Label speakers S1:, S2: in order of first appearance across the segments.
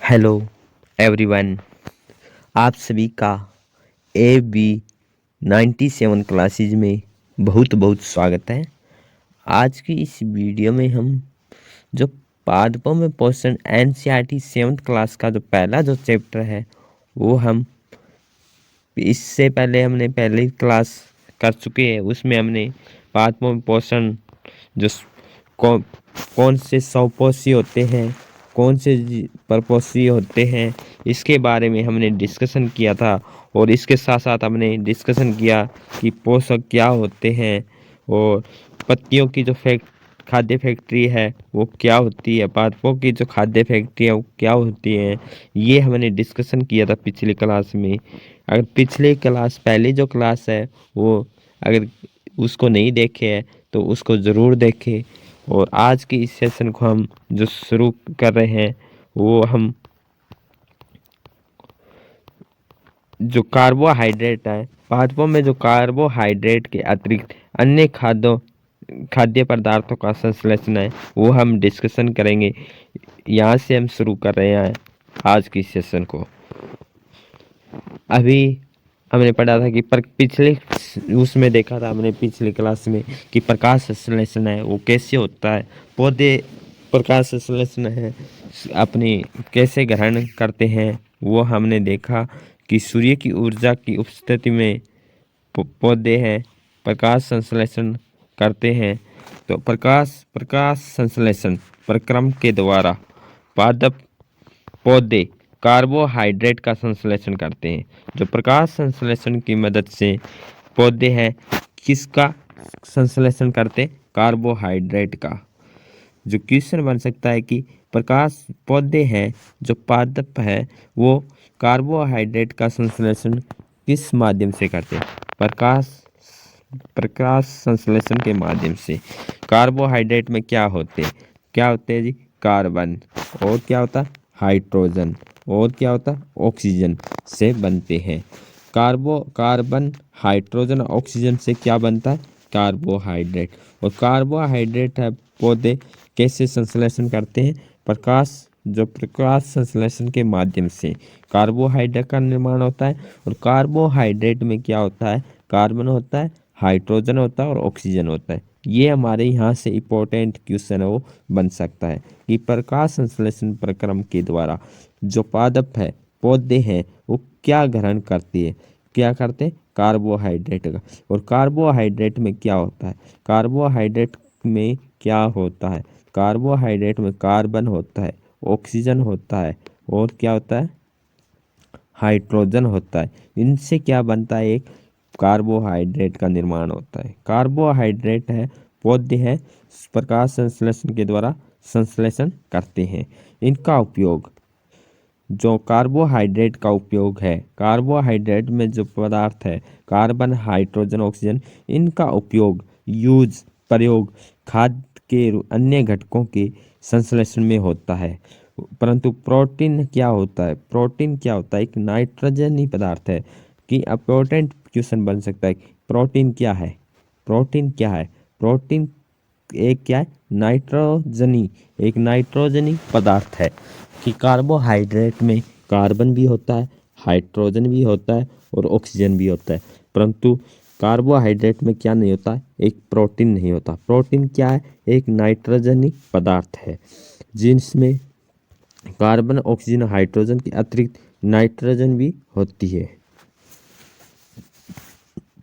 S1: Hello everyone, आप सभी का AB 97 क्लासेज में बहुत बहुत स्वागत है। आज की इस वीडियो में हम जो पादपों में पोषण NCERT 7th क्लास का जो पहला चैप्टर है वो हम इससे पहले हमने पहली क्लास कर चुके हैं। उसमें हमने पादपों में पोषण जो कौन कौन से स्वपोषी होते हैं, कौन से परपोषी होते हैं, इसके बारे में हमने डिस्कशन किया था। और इसके साथ साथ हमने डिस्कशन किया कि पोषक क्या होते हैं और पत्तियों की जो खाद्य फैक्ट्री है वो क्या होती है, पादपों की जो खाद्य फैक्ट्री है वो क्या होती है। ये हमने डिस्कशन किया था पिछली क्लास में। अगर पिछले क्लास पहली जो क्लास है वो अगर उसको नहीं देखे है तो उसको ज़रूर देखें। और आज के इस सेशन को हम जो शुरू कर रहे हैं वो हम जो कार्बोहाइड्रेट है, पादपों में जो कार्बोहाइड्रेट के अतिरिक्त अन्य खाद्य पदार्थों का संश्लेषण है वो हम डिस्कशन करेंगे। यहाँ से हम शुरू कर रहे हैं आज की सेशन को। अभी हमने पढ़ा था कि पिछले उसमें देखा था हमने पिछली क्लास में कि प्रकाश संश्लेषण है वो कैसे होता है, पौधे प्रकाश संश्लेषण है अपनी कैसे ग्रहण करते हैं। वो हमने देखा कि सूर्य की ऊर्जा की उपस्थिति में पौधे हैं प्रकाश संश्लेषण करते हैं। तो प्रकाश संश्लेषण प्रक्रम के द्वारा पादप पौधे कार्बोहाइड्रेट का संश्लेषण करते हैं। जो प्रकाश संश्लेषण की मदद से पौधे हैं किसका संश्लेषण करते, कार्बोहाइड्रेट का। जो क्वेश्चन बन सकता है कि प्रकाश पौधे हैं जो पादप है वो कार्बोहाइड्रेट का संश्लेषण किस माध्यम से करते हैं, प्रकाश संश्लेषण के माध्यम से। कार्बोहाइड्रेट में क्या होते हैं जी, कार्बन, और क्या होता है हाइड्रोजन, और क्या होता है ऑक्सीजन से बनते हैं। कार्बन हाइड्रोजन ऑक्सीजन से क्या बनता है, कार्बोहाइड्रेट। और कार्बोहाइड्रेट है पौधे कैसे संश्लेषण करते हैं, प्रकाश संश्लेषण के माध्यम से कार्बोहाइड्रेट का निर्माण होता है। और कार्बोहाइड्रेट में क्या होता है, कार्बन होता है, हाइड्रोजन होता है और ऑक्सीजन होता है। ये हमारे यहाँ से इम्पोर्टेंट क्वेश्चन है वो बन सकता है कि प्रकाश संश्लेषण प्रक्रम के द्वारा जो पादप है पौधे हैं वो क्या ग्रहण करती है, क्या करते हैं, कार्बोहाइड्रेट का। और कार्बोहाइड्रेट में क्या होता है, कार्बोहाइड्रेट में क्या होता है, कार्बोहाइड्रेट में कार्बन होता है, ऑक्सीजन होता है और क्या होता है, हाइड्रोजन होता है। इनसे क्या बनता है, एक कार्बोहाइड्रेट का निर्माण होता है। कार्बोहाइड्रेट है पौधे हैं प्रकाश संश्लेषण के द्वारा संश्लेषण करते हैं। इनका उपयोग, जो कार्बोहाइड्रेट का उपयोग है, कार्बोहाइड्रेट में जो पदार्थ है कार्बन हाइड्रोजन ऑक्सीजन, इनका उपयोग प्रयोग खाद्य के अन्य घटकों के संश्लेषण में होता है। परंतु प्रोटीन क्या होता है, एक नाइट्रोजनी पदार्थ है। कि इम्पोर्टेंट क्वेश्चन बन सकता है प्रोटीन क्या है, प्रोटीन एक क्या है, एक नाइट्रोजनी पदार्थ है। कि कार्बोहाइड्रेट में कार्बन भी होता है, हाइड्रोजन भी होता है और ऑक्सीजन भी होता है। परंतु कार्बोहाइड्रेट में क्या नहीं होता, एक प्रोटीन नहीं होता। प्रोटीन क्या है, एक नाइट्रोजनी पदार्थ है जिसमें कार्बन ऑक्सीजन हाइड्रोजन के अतिरिक्त नाइट्रोजन भी होती है।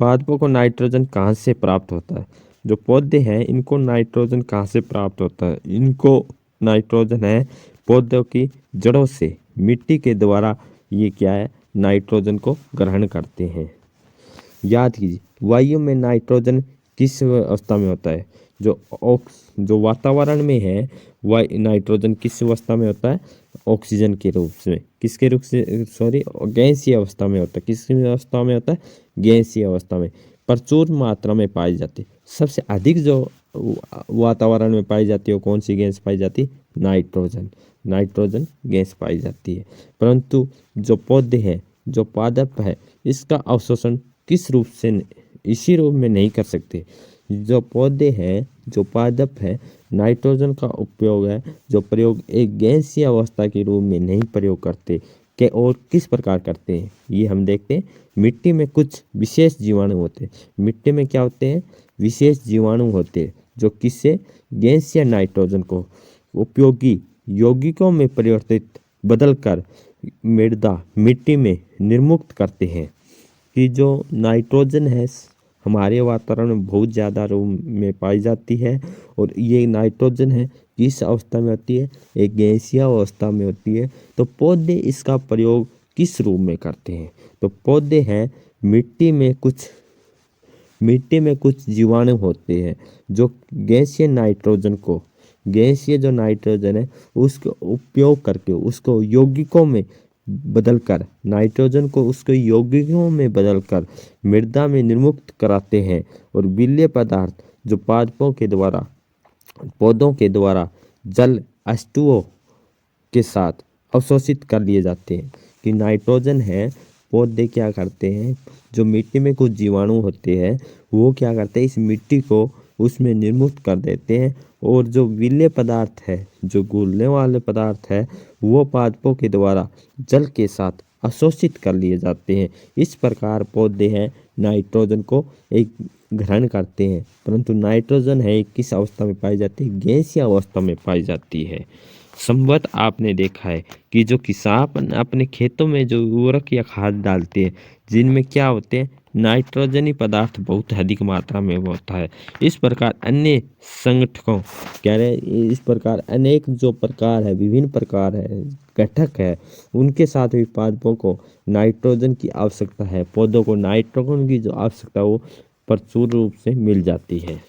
S1: पादपों को नाइट्रोजन कहाँ से प्राप्त होता है, जो पौधे हैं इनको नाइट्रोजन कहाँ से प्राप्त होता है, इनको नाइट्रोजन है पौधों की जड़ों से, मिट्टी के द्वारा ये क्या है, नाइट्रोजन को ग्रहण करते हैं। याद कीजिए वायु में नाइट्रोजन किस अवस्था में होता है, जो वातावरण में है वह नाइट्रोजन किस अवस्था में होता है, ऑक्सीजन के रूप में, किसके रूप से, गैसीय अवस्था में होता है। किस अवस्था में होता है, गैसीय अवस्था में प्रचुर मात्रा में पाई जाती है। सबसे अधिक जो वातावरण में पाई जाती है वो कौन सी गैस पाई जाती है, नाइट्रोजन गैस पाई जाती है। परंतु जो पौधे हैं, जो पादप है, इसका अवशोषण किस रूप से, इसी रूप में नहीं कर सकते। जो पौधे हैं, जो पादप है, नाइट्रोजन का उपयोग है जो प्रयोग एक गैसीय अवस्था के रूप में नहीं प्रयोग करते के और किस प्रकार करते हैं, ये हम देखते हैं। मिट्टी में कुछ विशेष जीवाणु होते हैं। मिट्टी में क्या होते हैं? विशेष जीवाणु होते हैं जो किससे गैसीय नाइट्रोजन को उपयोगी यौगिकों में परिवर्तित बदलकर मृदा मिट्टी में निर्मुक्त करते हैं। कि जो नाइट्रोजन है हमारे वातावरण में बहुत ज़्यादा रूप में पाई जाती है और ये नाइट्रोजन है किस अवस्था में होती है? एक गैसीय अवस्था में होती है। तो पौधे इसका प्रयोग किस रूप में करते हैं? तो पौधे हैं मिट्टी में कुछ जीवाणु होते हैं जो गैसीय जो नाइट्रोजन है उसको उपयोग करके उसको यौगिकों में बदलकर नाइट्रोजन को उसके यौगिकों में बदलकर मृदा में निर्मुक्त कराते हैं और विलेय पदार्थ जो पौधों के द्वारा जल अणुओं के साथ अवशोषित कर लिए जाते हैं। कि नाइट्रोजन है पौधे क्या करते हैं, जो मिट्टी में कुछ जीवाणु होते हैं वो क्या करते हैं, इस मिट्टी को उसमें निर्मुक्त कर देते हैं और जो विलेय पदार्थ है, जो घुलने वाले पदार्थ है, वो पादपों के द्वारा जल के साथ अवशोषित कर लिए जाते हैं। इस प्रकार पौधे हैं नाइट्रोजन को एक ग्रहण करते हैं। परंतु नाइट्रोजन है किस अवस्था में पाई जाती है? गैसीय अवस्था में पाई जाती है। संभवत आपने देखा है कि जो किसान अपने खेतों में जो उर्वरक या खाद डालते हैं जिनमें क्या होते हैं? नाइट्रोजनी पदार्थ बहुत अधिक मात्रा में होता है। इस प्रकार अन्य संगठकों कह रहे इस प्रकार अनेक जो प्रकार है, विभिन्न प्रकार है, घटक है, उनके साथ भी पादपों को नाइट्रोजन की आवश्यकता है। पौधों को नाइट्रोजन की जो आवश्यकता है वो प्रचुर रूप से मिल जाती है।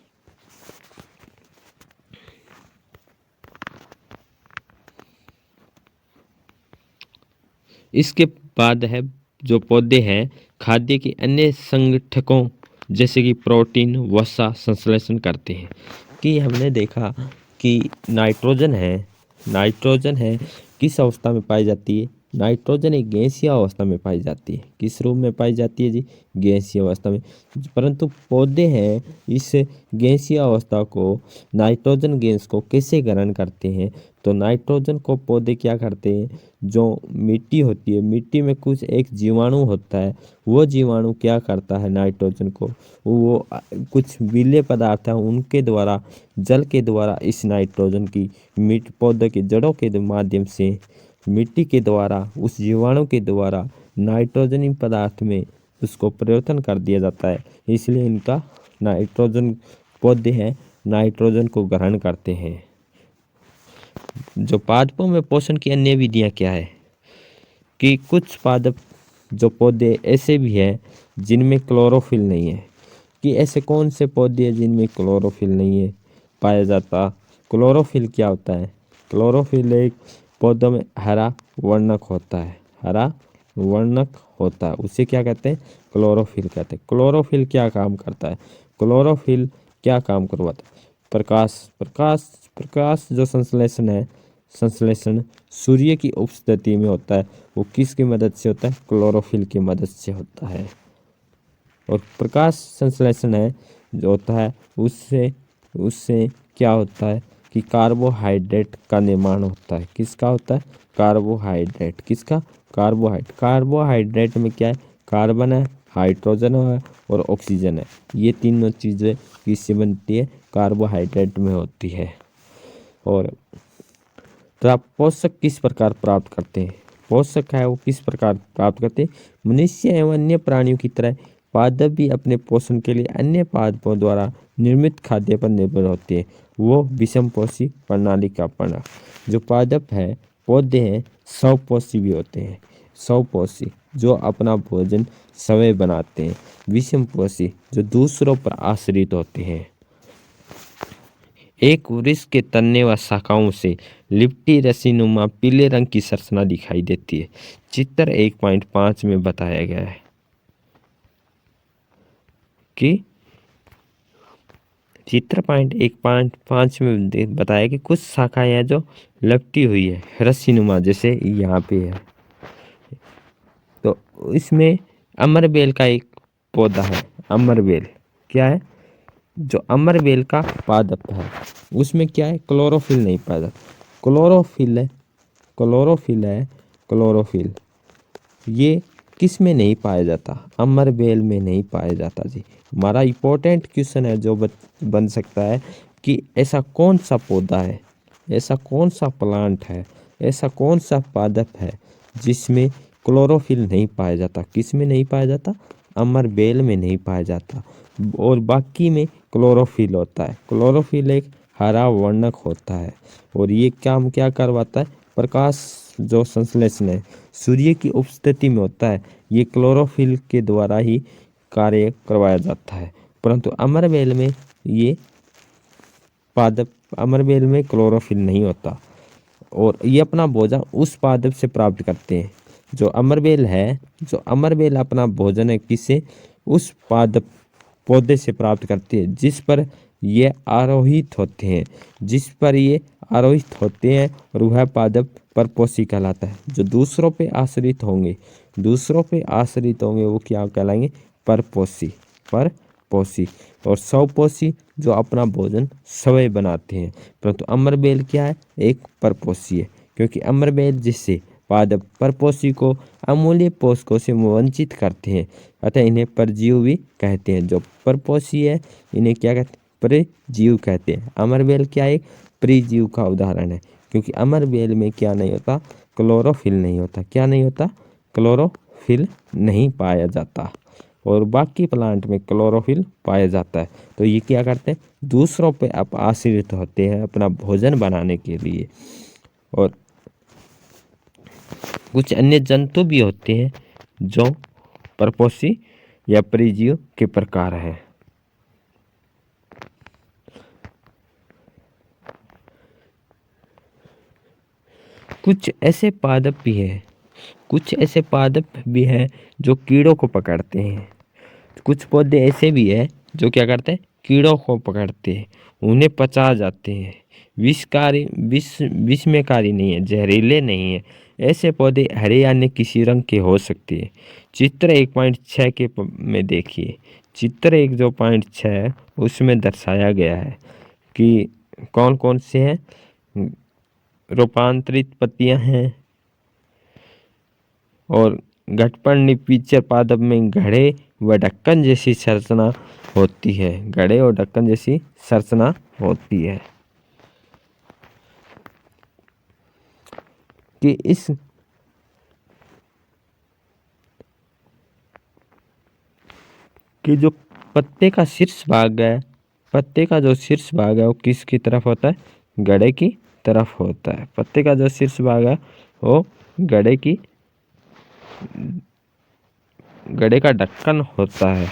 S1: इसके बाद है जो पौधे हैं खाद्य के अन्य संगठकों जैसे कि प्रोटीन वसा संश्लेषण करते हैं। कि हमने देखा कि नाइट्रोजन है किस अवस्था में पाई जाती है? नाइट्रोजन एक गैसीय अवस्था में पाई जाती है। किस रूप में पाई जाती है जी? गैसीय अवस्था में। परंतु पौधे हैं इस गैसीय अवस्था को नाइट्रोजन गैस को कैसे ग्रहण करते हैं? तो नाइट्रोजन को पौधे क्या करते हैं, जो मिट्टी होती है, मिट्टी में कुछ एक जीवाणु होता है, वो जीवाणु क्या करता है नाइट्रोजन को, वो कुछ विलेय पदार्थ है उनके द्वारा जल के द्वारा इस नाइट्रोजन की पौधे के जड़ों के माध्यम से मिट्टी के द्वारा उस जीवाणु के द्वारा नाइट्रोजनी पदार्थ में उसको परिवर्तन कर दिया जाता है। इसलिए इनका नाइट्रोजन पौधे हैं नाइट्रोजन को ग्रहण करते हैं। जो पादपों में पोषण की अन्य विधियां क्या है? कि कुछ पादप जो पौधे ऐसे भी हैं जिनमें क्लोरोफिल नहीं है। कि ऐसे कौन से पौधे हैं जिनमें क्लोरोफिल नहीं है पाया जाता? क्लोरोफिल क्या होता है? क्लोरोफिल एक पौधों में हरा वर्णक होता है, उसे क्या कहते हैं? क्लोरोफिल कहते हैं। क्लोरोफिल क्या काम करता है? क्लोरोफिल क्या काम करवाता है? प्रकाश जो संश्लेषण सूर्य की उपस्थिति में होता है, वो किसकी मदद से होता है? क्लोरोफिल की मदद से होता है। और प्रकाश संश्लेषण है जो होता है उससे क्या होता है कि कार्बोहाइड्रेट का निर्माण होता है। किसका होता है? कार्बोहाइड्रेट। किसका? कार्बोहाइड्रेट में क्या है? कार्बन है, हाइड्रोजन है और ऑक्सीजन है। ये तीनों चीज़ें किससे बनती है? कार्बोहाइड्रेट में होती है। और तो आप पोषक किस प्रकार प्राप्त करते हैं? पोषक है वो किस प्रकार प्राप्त करते हैं? मनुष्य एवं अन्य प्राणियों की तरह पादप भी अपने पोषण के लिए अन्य पादपों द्वारा निर्मित खाद्य पर निर्भर होते हैं। वो विषमपोषी प्रणाली का अपना जो पादप है पौधे हैं स्वपोषी भी होते हैं। स्वपोषी जो अपना भोजन स्वयं बनाते हैं, विषमपोषी जो दूसरों पर आश्रित होते हैं। एक वृक्ष के तने व शाखाओं से लिपटी रस्सीनुमा पीले रंग की संरचना दिखाई देती है। चित्र 1.5 में बताया गया है कि चित्र 1.5 में बताया कि कुछ शाखाएं जो लपटी हुई है रस्सीनुमा, जैसे यहाँ पे है। तो इसमें अमरबेल का एक पौधा है। अमरबेल क्या है? जो अमरबेल का पादप है उसमें क्या है, क्लोरोफिल नहीं पाया जाता। क्लोरोफिल है, क्लोरोफिल है, क्लोरोफिल ये किस में नहीं पाया जाता, अमरबेल में नहीं पाया जाता जी। हमारा इम्पोर्टेंट क्वेश्चन है जो बन सकता है कि ऐसा कौन सा पौधा है, ऐसा कौन सा प्लांट है, ऐसा कौन सा पादप है जिसमें क्लोरोफिल नहीं पाया जाता। किस में नहीं पाया जाता, अमरबेल में नहीं पाया जाता, और बाकी में क्लोरोफिल होता है। क्लोरोफिल एक हरा वर्णक होता है और ये काम क्या करवाता है, प्रकाश जो संश्लेषण है सूर्य की उपस्थिति में होता है, ये क्लोरोफिल के द्वारा ही कार्य करवाया जाता है। परंतु अमरबेल में ये पादप, अमरबेल में क्लोरोफिल नहीं होता और ये अपना भोजन उस पादप से प्राप्त करते हैं। जो अमरबेल है, जो अमरबेल अपना भोजन है किससे, उस पादप पौधे से प्राप्त करते हैं जिस पर ये आरोहित होते हैं, जिस पर ये आरोहित होते हैं, और वह पादप परपोषी कहलाता है। जो दूसरों पे आश्रित होंगे, दूसरों पे आश्रित होंगे वो क्या कहलाएंगे, परपोषी, परपोषी। और स्वपोषी जो अपना भोजन स्वयं बनाते हैं। परंतु अमरबेल क्या है, एक परपोषी है, क्योंकि अमरबेल जिससे पादप परपोषी को अमूल्य पोषकों से वंचित करते हैं, अतः इन्हें परजीवी भी कहते हैं। जो परपोषी है इन्हें क्या कहते हैं, परजीव कहते हैं। अमरबेल क्या एक परजीव का उदाहरण है, क्योंकि अमरबेल में क्या नहीं होता, क्लोरोफिल नहीं होता। क्या नहीं होता, क्लोरोफिल नहीं पाया जाता, और बाकी प्लांट में क्लोरोफिल पाया जाता है। तो ये क्या करते हैं, दूसरों पे आप आश्रित होते हैं अपना भोजन बनाने के लिए। और कुछ अन्य जंतु भी होते हैं जो परपोषी या परजीव के प्रकार हैं। कुछ ऐसे पादप भी हैं, कुछ ऐसे पादप भी हैं जो कीड़ों को पकड़ते हैं। कुछ पौधे ऐसे भी हैं जो क्या करते हैं, कीड़ों को पकड़ते हैं, उन्हें पचा जाते हैं। विष में कारी नहीं है, जहरीले नहीं है। ऐसे पौधे हरे या अन्य किसी रंग के हो सकते हैं। चित्र 1.6 के में देखिए, चित्र 1.6 है उसमें दर्शाया गया है कि कौन कौन से हैं, रूपांतरित पत्तियां हैं, और घटपर्ण निपीचर पादप में घड़े व ढक्कन जैसी संरचना होती है। घड़े और ढक्कन जैसी संरचना होती है कि इस कि जो पत्ते का शीर्ष भाग है, पत्ते का जो शीर्ष भाग है वो किसकी तरफ होता है, घड़े की तरफ होता है। पत्ते का जो शीर्ष भाग है वो घड़े की, घड़े का ढक्कन होता है।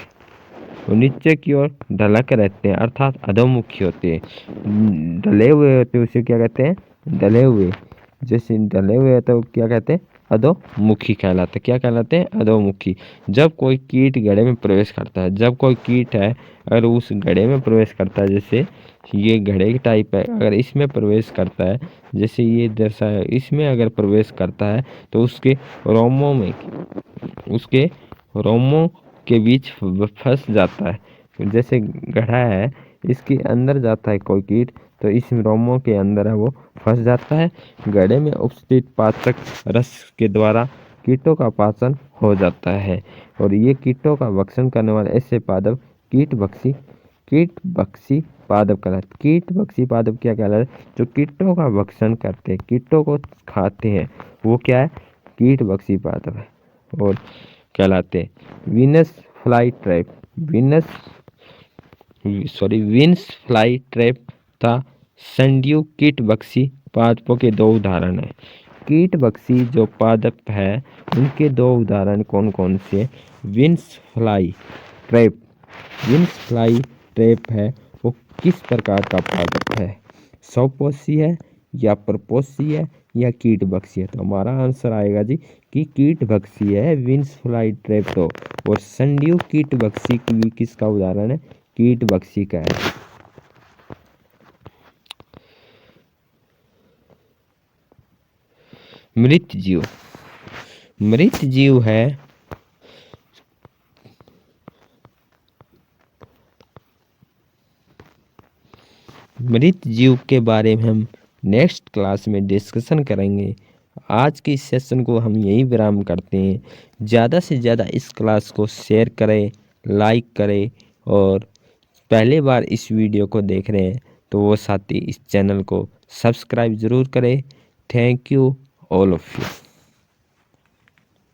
S1: वो नीचे की ओर ढलक रहते हैं अर्थात अधोमुखी होते हैं। ढले हुए होते हैं उसे क्या कहते हैं, ढले हुए। जैसे ढले हुए तो क्या कहते हैं, अधोमुखी कहलाते। क्या कहलाते हैं, अधोमुखी। जब कोई कीट घड़े में प्रवेश करता है, जब कोई कीट है अगर उस घड़े में प्रवेश करता है, जैसे ये घड़े की टाइप है, अगर इसमें प्रवेश करता है, जैसे ये दर्शाया, इसमें अगर प्रवेश करता है तो उसके रोमों में, उसके रोमों के बीच फंस जाता है। जैसे घड़ा है, इसके अंदर जाता है कोई कीट तो इस रोमों के अंदर है वो फंस जाता है। घड़े में उपस्थित पाचक रस के द्वारा कीटों का पाचन हो जाता है, और ये कीटों का भक्षण करने वाले ऐसे पादप कीटभक्षी पादप कहलाते। कीटभक्षी पादप क्या कहलाते, जो कीटों का भक्षण करते हैं, कीटों को खाते हैं, वो क्या है, कीटभक्षी पादप है और कहलाते हैं। विंस फ्लाई ट्रैप तथा संड्यू कीटभक्षी पादपों के दो उदाहरण हैं। कीटभक्षी जो पादप है उनके दो उदाहरण कौन कौन से, Venus flytrap, Venus flytrap है वो किस प्रकार का पादप है, स्वपोषी है या परपोषी है या कीटभक्षी है। तो हमारा आंसर आएगा जी कि कीटभक्षी है विंस फ्लाई ट्रैप। तो और संड्यू कीटभक्षी की भी किसका उदाहरण है, कीटभक्षी का है। मृत जीव, मृत जीव है मृत जीव के बारे में हम नेक्स्ट क्लास में डिस्कशन करेंगे। आज के इस सेशन को हम यहीं विराम करते हैं। ज़्यादा से ज़्यादा इस क्लास को शेयर करें, लाइक करें, और पहले बार इस वीडियो को देख रहे हैं तो वो साथी इस चैनल को सब्सक्राइब ज़रूर करें। Thank you all of you.